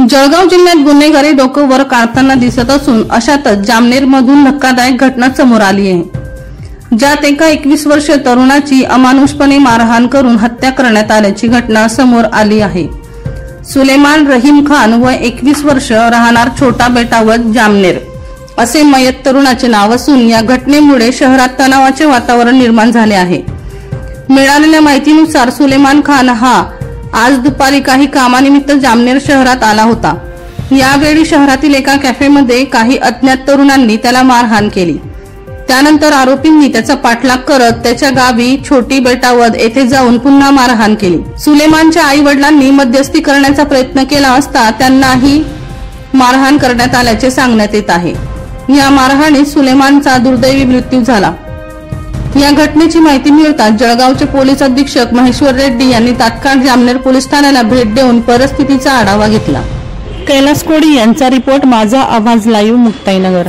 जळगाव जिल्ह्यात गुन्हेगारी डोकं वर काढताना दिसत असून अशातच जामनेर मधून धक्कादायक घटना समोर आली आहे, ज्यात एका 21 वर्षीय तरुणाची अमानुषपणे मारहाण करून हत्या करण्यात आल्याची घटना समोर आली आहे। सुलेमान रहीम खान वय 21 वर्ष, राहणार छोटा बेटावद जामनेर असे मयत तरुणाचे नाव असून या घटनेमुळे शहरात तणावाचे वातावरण निर्माण झाले आहे। मिळालेल्या माहितीनुसार सुलेमान खान हा आज दुपारी काही कामानिमित्त जामनेर शहरात आला होता। यावेळी शहरातील एका कॅफेमध्ये काही अज्ञात तरुणांनी त्याला मारहाण केली। त्यानंतर आरोपींनी त्याचा पाठलाग करत त्याच्या गावी छोटी बेटावद येथे जाऊन पुन्हा मारहाण केली। सुलेमानच्या आई वडिलांनी मध्यस्थी करण्याचा प्रयत्न केला असता त्यांनाही मारहाण करण्यात आल्याचे सांगण्यात येत आहे। या मारहाणीत सुलेमानचा दुर्दैवी मृत्यू झाला। या घटनेची माहिती मिळताच जळगावचे पोलीस अधीक्षक महेश्वर रेड्डी यांनी तात्काळ जामनेर पोलीस ठाण्याला भेट देऊन परिस्थितीचा आढावा घेतला। कैलास कोडी यांचा रिपोर्ट, माझा आवाज लाईव्ह, मुक्ताईनगर।